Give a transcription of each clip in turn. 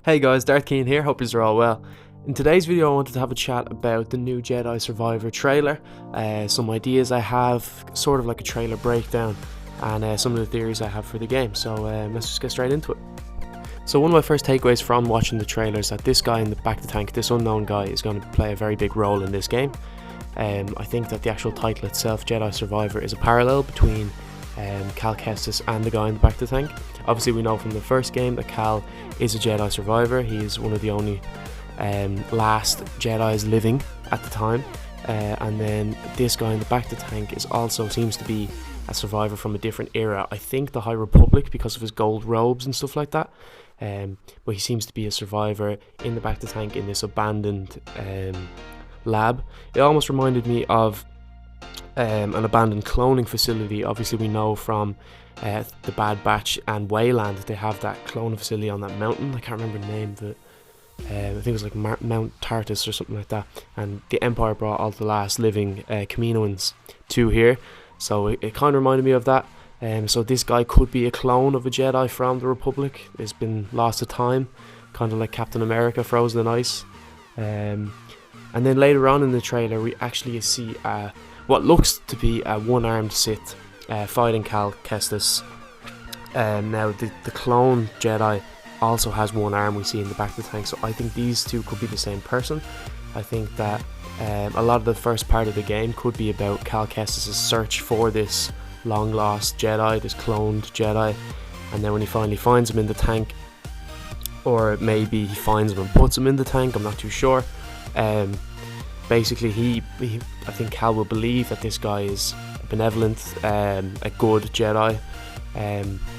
Hey guys, Darth Keen here, hope you're all well. In today's video I wanted to have a chat about the new Jedi Survivor trailer, some ideas I have, sort of like a trailer breakdown, and some of the theories I have for the game, so let's just get straight into it. So one of my first takeaways from watching the trailer is that this guy in the back of the tank, this unknown guy, is going to play a very big role in this game. I think that the actual title itself, Jedi Survivor, is a parallel between Cal Kestis and the guy in the back of the tank. Obviously we know from the first game that Cal is a Jedi survivor. He is one of the only last Jedis living at the time, and then this guy in the back of the tank seems to be a survivor from a different era. I think the High Republic, because of his gold robes and stuff like that, but he seems to be a survivor in the back of the tank in this abandoned lab. It almost reminded me of an abandoned cloning facility. Obviously we know from the Bad Batch and Wayland they have that cloning facility on that mountain. I can't remember the name of it. I think it was like Mount Tartus or something like that, and the Empire brought all the last living Kaminoans to here, so it kind of reminded me of that. So this guy could be a clone of a Jedi from the Republic. It's been lost to time, kind of like Captain America frozen in ice. And then later on in the trailer we actually see what looks to be a one-armed Sith fighting Cal Kestis. Now the clone Jedi also has one arm we see in the back of the tank, so I think these two could be the same person. I think that a lot of the first part of the game could be about Cal Kestis' search for this long lost Jedi, this cloned Jedi, and then when he finally finds him in the tank, or maybe he finds him and puts him in the tank, I'm not too sure. Basically I think Cal will believe that this guy is benevolent, a good Jedi,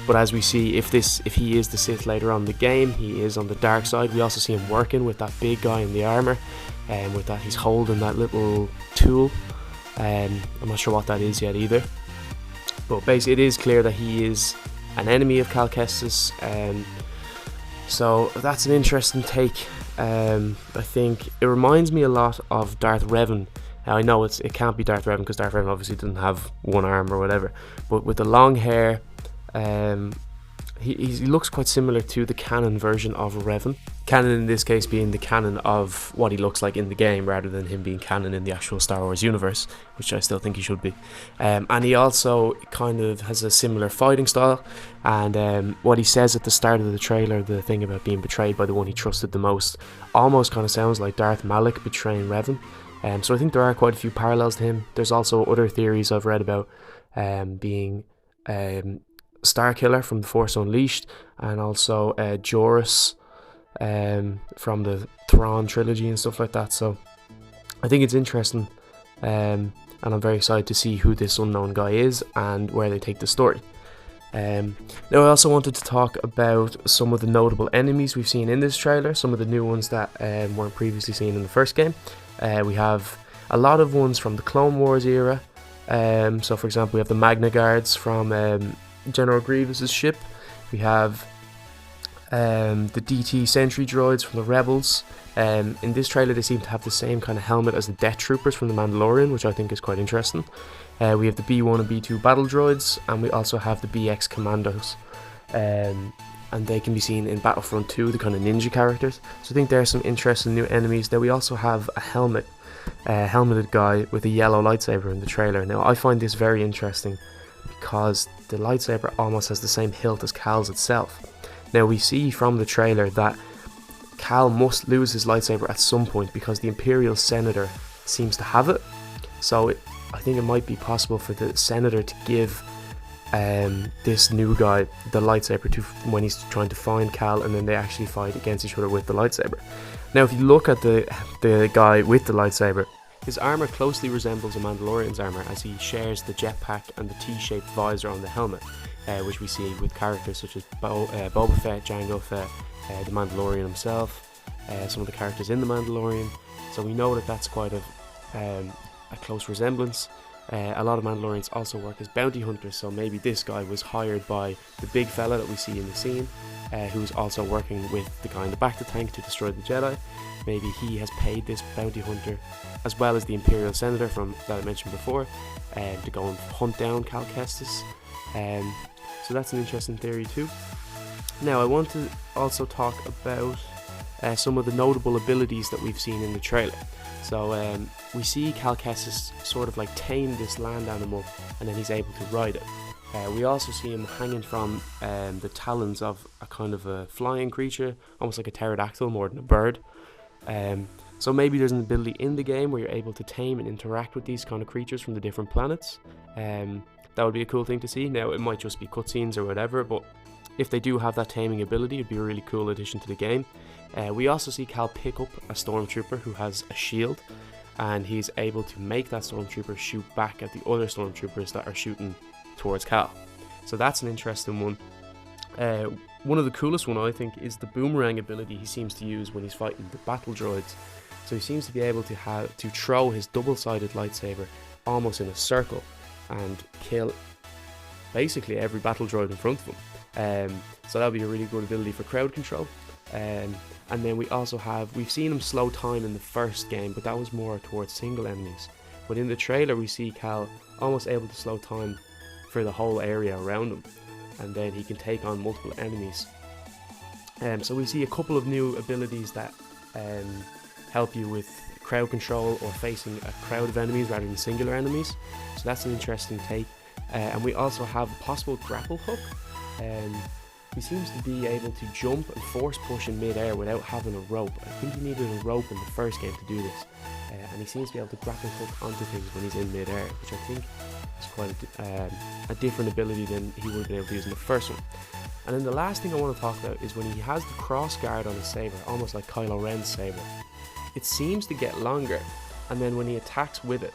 but as we see, if he is the Sith later on in the game, he is on the dark side. We also see him working with that big guy in the armor, and with that he's holding that little tool. I'm not sure what that is yet either, but basically it is clear that he is an enemy of Cal Kestis, so that's an interesting take. I think it reminds me a lot of Darth Revan. Now I know it can't be Darth Revan because Darth Revan obviously doesn't have one arm or whatever, but with the long hair, he looks quite similar to the canon version of Revan. Canon in this case being the canon of what he looks like in the game, rather than him being canon in the actual Star Wars universe, which I still think he should be. And he also kind of has a similar fighting style, and what he says at the start of the trailer, the thing about being betrayed by the one he trusted the most, almost kind of sounds like Darth Malak betraying Revan. So I think there are quite a few parallels to him. There's also other theories I've read about being Starkiller from The Force Unleashed, and also Joruus from the Thrawn trilogy and stuff like that. So I think it's interesting, and I'm very excited to see who this unknown guy is and where they take the story. Now I also wanted to talk about some of the notable enemies we've seen in this trailer, some of the new ones that weren't previously seen in the first game. We have a lot of ones from the Clone Wars era. So for example, we have the Magna Guards from General Grievous's ship. We have the DT sentry droids from the Rebels. In this trailer they seem to have the same kind of helmet as the Death Troopers from the Mandalorian, which I think is quite interesting. We have the B1 and B2 battle droids, and we also have the BX commandos, and they can be seen in Battlefront 2, the kind of ninja characters. So I think there are some interesting new enemies. Now we also have a helmeted guy with a yellow lightsaber in the trailer. Now I find this very interesting because the lightsaber almost has the same hilt as Cal's itself. Now we see from the trailer that Cal must lose his lightsaber at some point because the Imperial Senator seems to have it. So I think it might be possible for the Senator to give this new guy the lightsaber when he's trying to find Cal, and then they actually fight against each other with the lightsaber. Now if you look at the guy with the lightsaber, his armour closely resembles a Mandalorian's armour, as he shares the jetpack and the T-shaped visor on the helmet, which we see with characters such as Boba Fett, Jango Fett, the Mandalorian himself, some of the characters in the Mandalorian. So we know that that's quite a close resemblance. A lot of Mandalorians also work as bounty hunters, so maybe this guy was hired by the big fella that we see in the scene, who's also working with the guy in the back of the tank to destroy the Jedi. Maybe he has paid this bounty hunter, as well as the Imperial Senator that I mentioned before, to go and hunt down Cal Kestis. So that's an interesting theory too. Now I want to also talk about some of the notable abilities that we've seen in the trailer. So we see Cal Kestis sort of like tame this land animal, and then he's able to ride it. We also see him hanging from the talons of a kind of a flying creature, almost like a pterodactyl more than a bird. So maybe there's an ability in the game where you're able to tame and interact with these kind of creatures from the different planets. That would be a cool thing to see. Now it might just be cutscenes or whatever, but if they do have that taming ability, it'd be a really cool addition to the game. We also see Cal pick up a stormtrooper who has a shield, and he's able to make that stormtrooper shoot back at the other stormtroopers that are shooting towards Cal. So that's an interesting one. One of the coolest one, I think, is the boomerang ability he seems to use when he's fighting the battle droids. So he seems to be able to throw his double-sided lightsaber almost in a circle and kill basically every battle droid in front of him. So that would be a really good ability for crowd control. And then we've seen him slow time in the first game, but that was more towards single enemies. But in the trailer we see Cal almost able to slow time for the whole area around him, and then he can take on multiple enemies. So we see a couple of new abilities that help you with crowd control or facing a crowd of enemies rather than singular enemies. So that's an interesting take. And we also have a possible grapple hook. He seems to be able to jump and force push in mid-air without having a rope. I think he needed a rope in the first game to do this. And he seems to be able to grapple hook onto things when he's in mid-air, which I think is quite a different ability than he would have been able to use in the first one. And then the last thing I want to talk about is when he has the cross guard on his saber, almost like Kylo Ren's saber. It seems to get longer, and then when he attacks with it,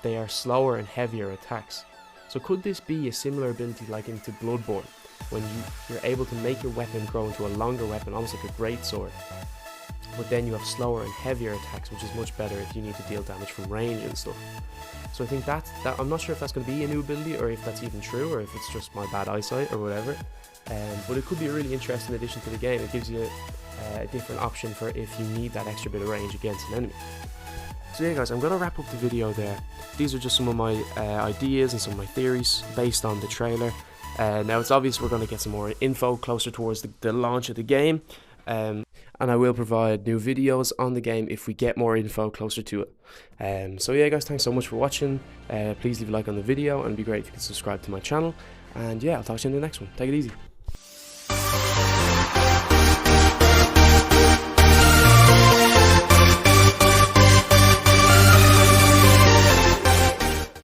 they are slower and heavier attacks. So could this be a similar ability like into Bloodborne, when you're able to make your weapon grow into a longer weapon, almost like a greatsword, but then you have slower and heavier attacks, which is much better if you need to deal damage from range and stuff. So I think that I'm not sure if that's going to be a new ability, or if that's even true, or if it's just my bad eyesight or whatever. But it could be a really interesting addition to the game. It gives you a different option for if you need that extra bit of range against an enemy. So yeah guys, I'm going to wrap up the video there. These are just some of my ideas and some of my theories based on the trailer. Now it's obvious we're going to get some more info closer towards the launch of the game. And I will provide new videos on the game if we get more info closer to it. So yeah guys, thanks so much for watching. Please leave a like on the video, and it'd be great if you could subscribe to my channel. And yeah, I'll talk to you in the next one. Take it easy.